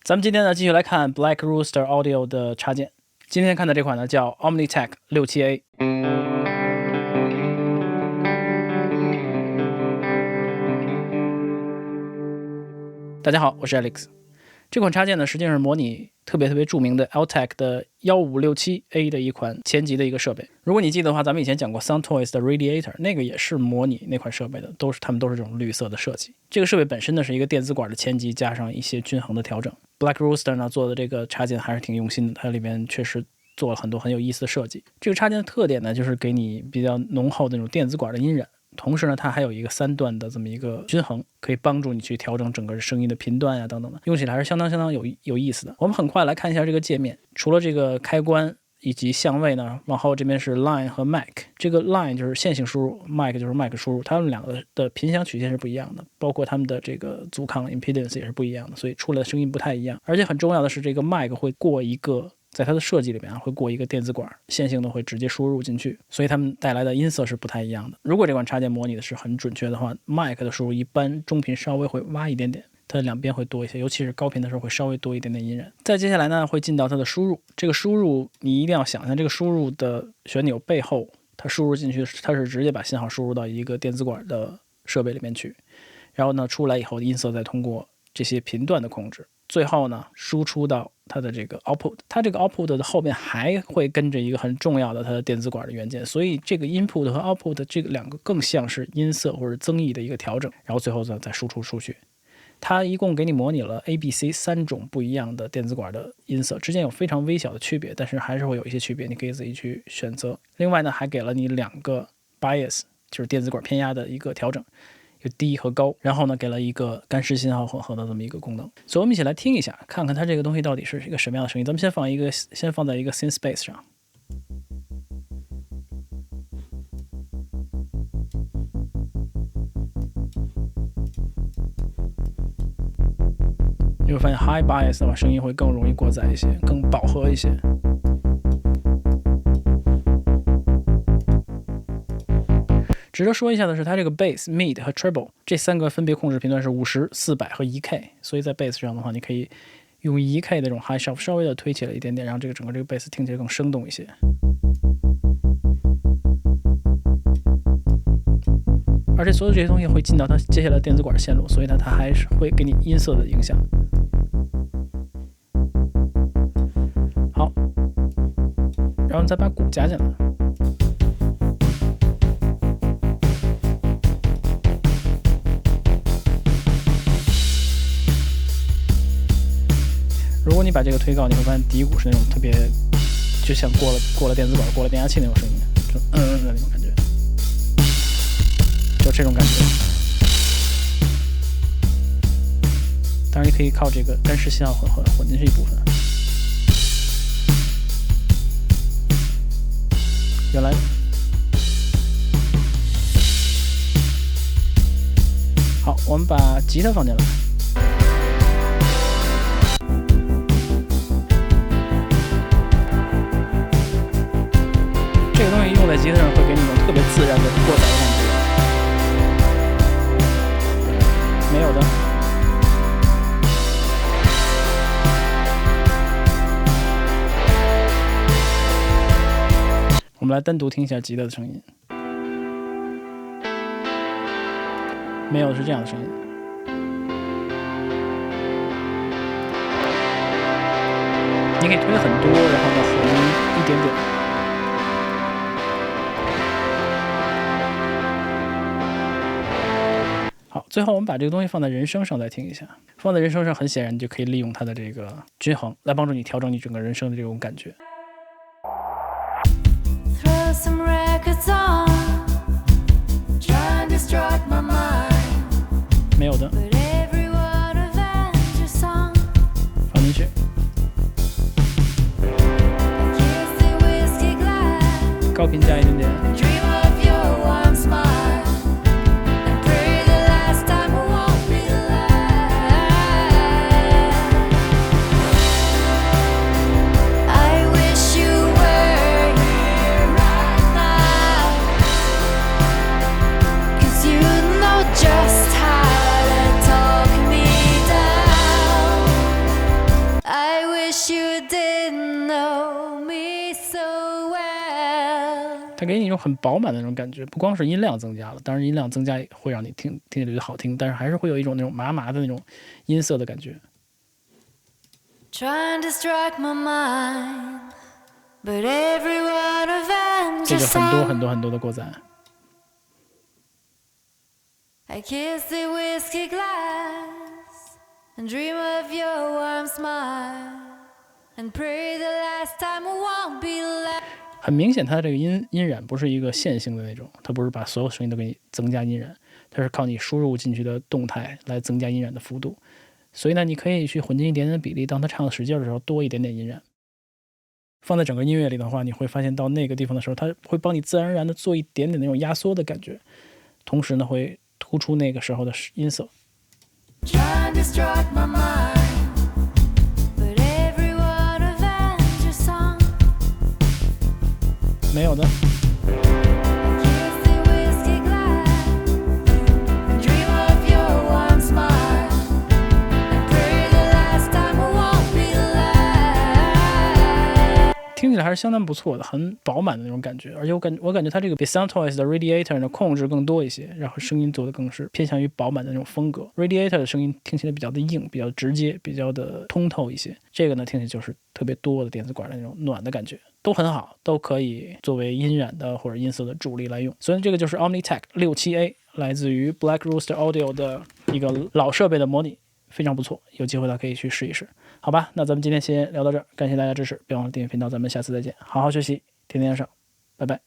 咱们今天呢继续来看 Black Rooster Audio 的插件。今天看的这款呢叫 Omnitech 67A。大家好，我是 Alex。这款插件呢实际上是模拟特别著名的 Altec 的 1567A 的一款前级的一个设备。如果你记得的话，咱们以前讲过 Soundtoys 的 Radiator， 那个也是模拟那款设备的，他们都是这种绿色的设计。这个设备本身呢是一个电子管的前级，加上一些均衡的调整。Black Rooster 呢做的这个插件还是挺用心的，它里面确实做了很多很有意思的设计。这个插件的特点呢就是给你比较浓厚的那种电子管的音染。同时呢，它还有一个3段的这么一个均衡，可以帮助你去调整整个声音的频段呀等等的，用起来还是相当有意思的。我们很快来看一下这个界面，除了这个开关以及相位呢，往后这边是 Line 和 Mic。这个 Line 就是线性输入， Mic 就是 Mic 输入，它们两个的频响曲线是不一样的，包括它们的这个阻抗 Impedance 也是不一样的，所以出来的声音不太一样。而且很重要的是，这个 Mic 会过一个。在它的设计里面会过一个电子管，线性的会直接输入进去，所以它们带来的音色是不太一样的。如果这款插件模拟的是很准确的话， Mic 的输入一般中频稍微会挖一点点，它的两边会多一些，尤其是高频的时候会稍微多一点点音染。再接下来呢，会进到它的输入。这个输入你一定要想象，这个输入的旋钮背后，它输入进去，它是直接把信号输入到一个电子管的设备里面去，然后呢出来以后，音色再通过这些频段的控制，最后呢输出到它的这个 output。 它这个 output 的后面还会跟着一个很重要的它的电子管的元件，所以这个 input 和 output 这个两个更像是音色或者增益的一个调整，然后最后再输出出去。它一共给你模拟了 A、B、C 3种不一样的电子管的音色，之间有非常微小的区别，但是还是会有一些区别，你可以自己去选择。另外呢，还给了你2个 bias， 就是电子管偏压的一个调整，有低和高，然后呢给了一个干湿信号混合的这么一个功能。所以我们一起来听一下，看看它这个东西到底是一个什么样的声音。咱们先放在一个 synth space 上。你会发现 high bias 的话，声音会更容易过载一些，更饱和一些。值得说一下的是，它这个 bass、mid 和 treble 这3个分别控制频段是50、400和 1K， 所以在 bass 上的话，你可以用 1K 的这种 high shelf 稍微的推起来一点点，让这个整个这个 bass 听起来更生动一些。而且所有这些东西会进到它接下来电子管线路，所以它还是会给你音色的影响。好，然后再把鼓加进来。如果你把这个推高，你会发现底鼓是那种特别，就像过了电子管、过了变压器那种声音，就的那种感觉，就这种感觉。当然，你可以靠这个干湿信号混进去一部分。原来，好，我们把吉他放进来。这个东西用在吉他上会给你一种特别自然的过载的感觉，没有的。我们来单独听一下吉他的声音，没有的是这样的声音。你可以推很多，然后呢混一点点。好，最后我们把这个东西放在人声上再听一下。放在人声上，很显然你就可以利用它的这个均衡来帮助你调整你整个人声的这种感觉。没有的，放进去，高频加一点点。它给你一种很饱满的那种感觉，不光是音量增加了，当然音量增加会让你听起来觉得好听，但是还是会有一种那种麻麻的那种音色的感觉。Trying to strike my mind, but every word of them 这 just 个很多 sound. 很多很多的过载。I kiss the whiskey glass and dream of your warm smile and pray the last time won't be last. 很明显，它这个音染不是一个线性的那种，它不是把所有声音都给你增加音染，它是靠你输入进去的动态来增加音染的幅度。所以呢，你可以去混进一点点的比例，当它唱的使劲的时候多一点点音染。放在整个音乐里的话，你会发现到那个地方的时候，它会帮你自然而然的做一点点那种压缩的感觉，同时呢会突出那个时候的音色。Trying to strike my mind, but every word of them just sound. 没有的。Kiss the whiskey glass and dream of your warm smile and pray the last time won't be last. 听起来还是相当不错的，很饱满的那种感觉，而且我感觉它这个比 Soundtoys 的 Radiator 的控制更多一些，然后声音做的更是偏向于饱满的那种风格。Radiator 的声音听起来比较的硬，比较直接，比较的通透一些。这个呢，听起来就是特别多的电子管的那种暖的感觉，都很好，都可以作为音染的或者音色的主力来用。所以这个就是 Omnitech 67A， 来自于 Black Rooster Audio 的一个老设备的模拟，非常不错，有机会大家可以去试一试。好吧，那咱们今天先聊到这儿，感谢大家支持，别忘了订阅频道，咱们下次再见，好好学习，天天上，拜拜。